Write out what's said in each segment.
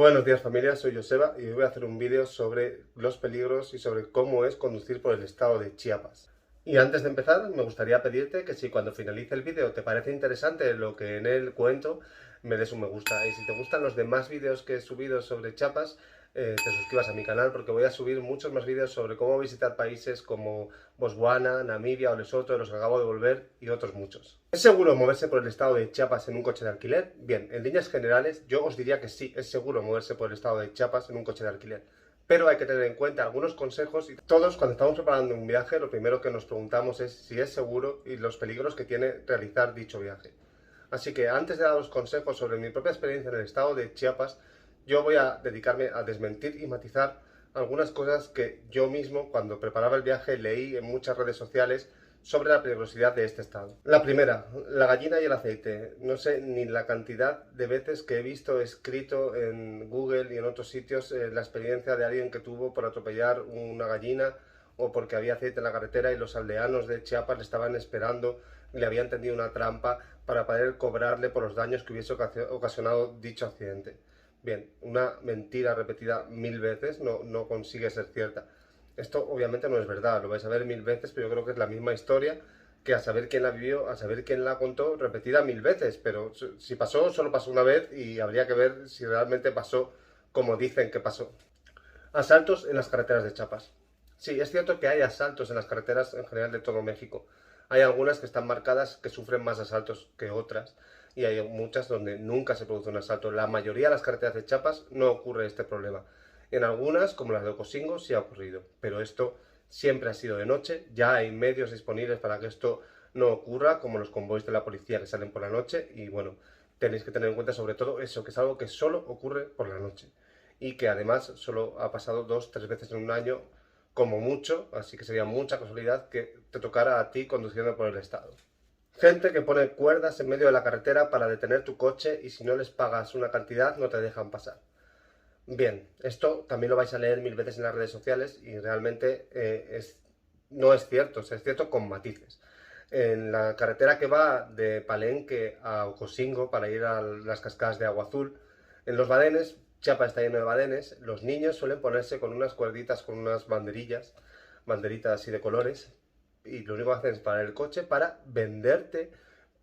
Buenos días familia, soy Joseba y hoy voy a hacer un vídeo sobre los peligros y sobre cómo es conducir por el estado de Chiapas. Y antes de empezar, me gustaría pedirte que si cuando finalice el vídeo te parece interesante lo que en él cuento, me des un me gusta. Y si te gustan los demás vídeos que he subido sobre Chiapas, te suscribas a mi canal porque voy a subir muchos más vídeos sobre cómo visitar países como Botswana, Namibia o Lesoto, de los que acabo de volver y otros muchos. ¿Es seguro moverse por el estado de Chiapas en un coche de alquiler? Bien, en líneas generales yo os diría que sí, es seguro moverse por el estado de Chiapas en un coche de alquiler. Pero hay que tener en cuenta algunos consejos y todos cuando estamos preparando un viaje lo primero que nos preguntamos es si es seguro y los peligros que tiene realizar dicho viaje. Así que antes de dar los consejos sobre mi propia experiencia en el estado de Chiapas, yo voy a dedicarme a desmentir y matizar algunas cosas que yo mismo cuando preparaba el viaje leí en muchas redes sociales sobre la peligrosidad de este estado. La primera, la gallina y el aceite. No sé ni la cantidad de veces que he visto escrito en Google y en otros sitios la experiencia de alguien que tuvo por atropellar una gallina o porque había aceite en la carretera y los aldeanos de Chiapas le estaban esperando y le habían tendido una trampa para poder cobrarle por los daños que hubiese ocasionado dicho accidente. Bien, una mentira repetida 1000 veces no consigue ser cierta. Esto obviamente no es verdad, lo vais a ver 1000 veces, pero yo creo que es la misma historia que a saber quién la vivió, a saber quién la contó, repetida 1000 veces. Pero si pasó, solo pasó una vez y habría que ver si realmente pasó como dicen que pasó. Asaltos en las carreteras de Chiapas. Sí, es cierto que hay asaltos en las carreteras en general de todo México. Hay algunas que están marcadas que sufren más asaltos que otras y hay muchas donde nunca se produce un asalto. La mayoría de las carreteras de Chiapas no ocurre este problema. En algunas, como las de Ocosingo, sí ha ocurrido, pero esto siempre ha sido de noche. Ya hay medios disponibles para que esto no ocurra, como los convoys de la policía que salen por la noche y bueno, tenéis que tener en cuenta sobre todo eso, que es algo que solo ocurre por la noche y que además solo ha pasado 2 o 3 veces en un año como mucho, así que sería mucha casualidad que te tocara a ti conduciendo por el estado. Gente que pone cuerdas en medio de la carretera para detener tu coche y si no les pagas una cantidad no te dejan pasar. Bien, esto también lo vais a leer 1000 veces en las redes sociales y realmente no es cierto, es cierto con matices. En la carretera que va de Palenque a Ocosingo para ir a las cascadas de Agua Azul, en los badenes, Chiapas está lleno de badenes, los niños suelen ponerse con unas cuerditas, con unas banderillas, banderitas así de colores, y lo único que hacen es parar el coche para venderte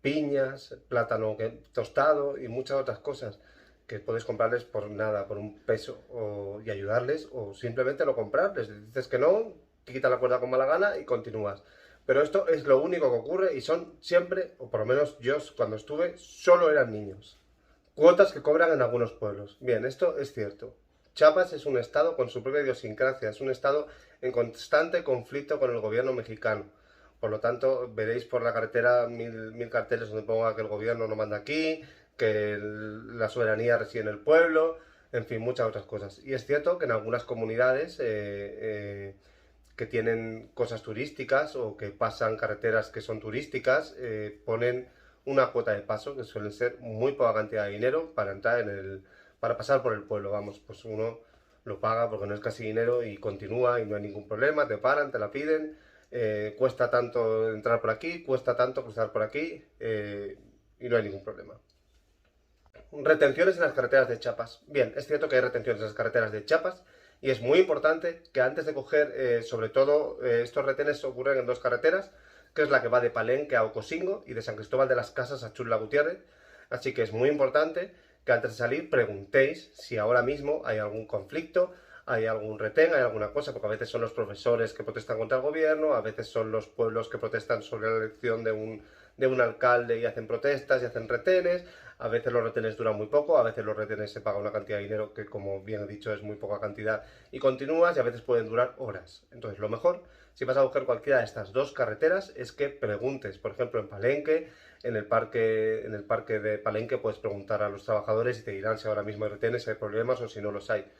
piñas, plátano tostado y muchas otras cosas que puedes comprarles por nada, por un peso y ayudarles, o simplemente no comprarles. Les dices que no, te quitas la cuerda con mala gana y continúas. Pero esto es lo único que ocurre y son siempre, o por lo menos yo cuando estuve, solo eran niños. Cuotas que cobran en algunos pueblos. Bien, esto es cierto. Chiapas es un estado con su propia idiosincrasia, es un estado en constante conflicto con el gobierno mexicano. Por lo tanto, veréis por la carretera mil carteles donde ponga que el gobierno no manda aquí, que la soberanía reside en el pueblo, en fin, muchas otras cosas. Y es cierto que en algunas comunidades que tienen cosas turísticas o que pasan carreteras que son turísticas, ponen una cuota de paso que suelen ser muy poca cantidad de dinero para entrar para pasar por el pueblo. Vamos, pues uno lo paga porque no es casi dinero y continúa y no hay ningún problema, te paran, te la piden, cuesta tanto entrar por aquí, cuesta tanto cruzar por aquí y no hay ningún problema. Retenciones en las carreteras de Chiapas. Bien, es cierto que hay retenciones en las carreteras de Chiapas y es muy importante que antes de coger, sobre todo, estos retenes ocurren en dos carreteras, que es la que va de Palenque a Ocosingo y de San Cristóbal de las Casas a Chula Gutiérrez. Así que es muy importante que antes de salir preguntéis si ahora mismo hay algún conflicto, hay algún retén, hay alguna cosa, porque a veces son los profesores que protestan contra el gobierno, a veces son los pueblos que protestan sobre la elección de un alcalde y hacen protestas y hacen retenes, a veces los retenes duran muy poco, a veces los retenes se paga una cantidad de dinero que, como bien he dicho, es muy poca cantidad y continúas y a veces pueden durar horas. Entonces lo mejor, si vas a coger cualquiera de estas dos carreteras, es que preguntes. Por ejemplo, en Palenque, en el parque de Palenque puedes preguntar a los trabajadores y te dirán si ahora mismo hay retenes, si hay problemas o si no los hay.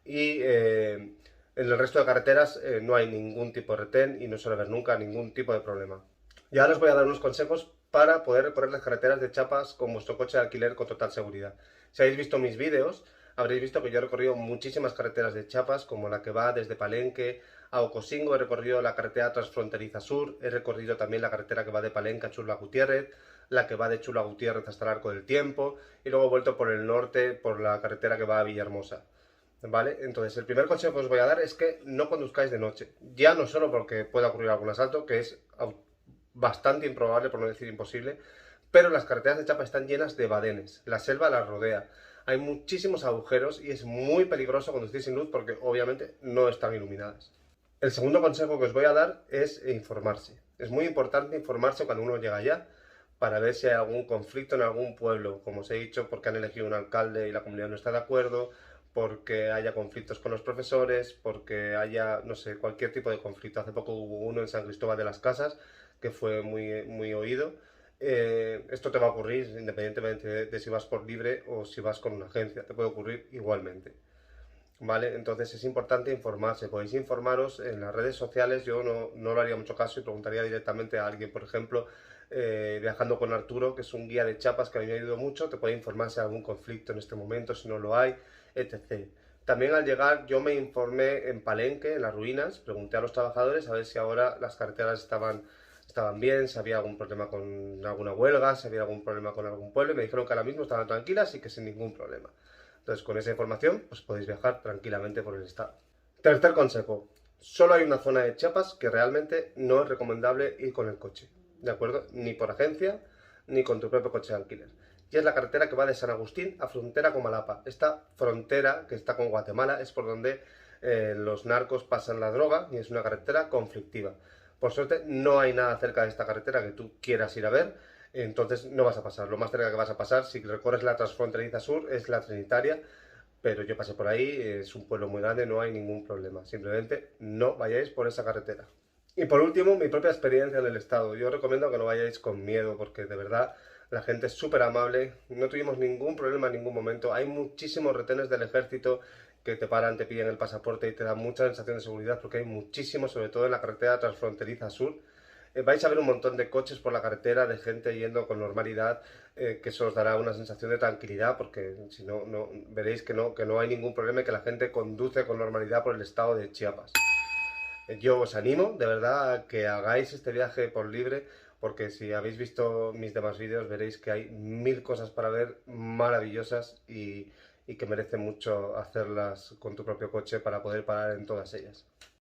Y en el resto de carreteras no hay ningún tipo de retén y no suele haber nunca ningún tipo de problema. Y ahora os voy a dar unos consejos para poder recorrer las carreteras de Chiapas con vuestro coche de alquiler con total seguridad. Si habéis visto mis vídeos, habréis visto que yo he recorrido muchísimas carreteras de Chiapas, como la que va desde Palenque a Ocosingo, he recorrido la carretera transfronteriza sur, he recorrido también la carretera que va de Palenque a Chula Gutiérrez, la que va de Chula Gutiérrez hasta el Arco del Tiempo, y luego he vuelto por el norte, por la carretera que va a Villahermosa. ¿Vale? Entonces, el primer consejo que os voy a dar es que no conduzcáis de noche. Ya no solo porque pueda ocurrir algún asalto, que es bastante improbable, por no decir imposible, pero las carreteras de Chiapas están llenas de badenes. La selva las rodea. Hay muchísimos agujeros y es muy peligroso conducir sin luz porque obviamente no están iluminadas. El segundo consejo que os voy a dar es informarse. Es muy importante informarse cuando uno llega allá para ver si hay algún conflicto en algún pueblo, como os he dicho, porque han elegido un alcalde y la comunidad no está de acuerdo, porque haya conflictos con los profesores, porque haya, no sé, cualquier tipo de conflicto. Hace poco hubo uno en San Cristóbal de las Casas que fue muy oído. Esto te va a ocurrir independientemente de si vas por libre o si vas con una agencia, te puede ocurrir igualmente. ¿Vale? Entonces es importante informarse, podéis informaros en las redes sociales, yo no lo haría mucho caso y preguntaría directamente a alguien, por ejemplo, Viajando con Arturo, que es un guía de Chiapas que a mí me ha ayudado mucho, te puede informar si hay algún conflicto en este momento, si no lo hay, etc. También al llegar yo me informé en Palenque, en las ruinas, pregunté a los trabajadores a ver si ahora las carreteras estaban bien, si había algún problema con alguna huelga, si había algún problema con algún pueblo, y me dijeron que ahora mismo estaban tranquilas y que sin ningún problema. Entonces, con esa información, pues podéis viajar tranquilamente por el estado. Tercer consejo. Solo hay una zona de Chiapas que realmente no es recomendable ir con el coche, ¿de acuerdo? Ni por agencia, ni con tu propio coche de alquiler. Y es la carretera que va de San Agustín a frontera con Malapa. Esta frontera que está con Guatemala es por donde los narcos pasan la droga y es una carretera conflictiva. Por suerte no hay nada cerca de esta carretera que tú quieras ir a ver, entonces no vas a pasar. Lo más cerca que vas a pasar, si recorres la transfronteriza sur, es la Trinitaria, pero yo pasé por ahí, es un pueblo muy grande, no hay ningún problema. Simplemente no vayáis por esa carretera. Y por último, mi propia experiencia en el estado. Yo os recomiendo que no vayáis con miedo, porque de verdad la gente es súper amable, no tuvimos ningún problema en ningún momento. Hay muchísimos retenes del ejército que te paran, te piden el pasaporte y te dan mucha sensación de seguridad, porque hay muchísimos, sobre todo en la carretera transfronteriza sur. Vais a ver un montón de coches por la carretera, de gente yendo con normalidad, que eso os dará una sensación de tranquilidad, porque si no, veréis que no hay ningún problema y que la gente conduce con normalidad por el estado de Chiapas. Yo os animo, de verdad, a que hagáis este viaje por libre, porque si habéis visto mis demás vídeos veréis que hay mil cosas para ver maravillosas y que merece mucho hacerlas con tu propio coche para poder parar en todas ellas.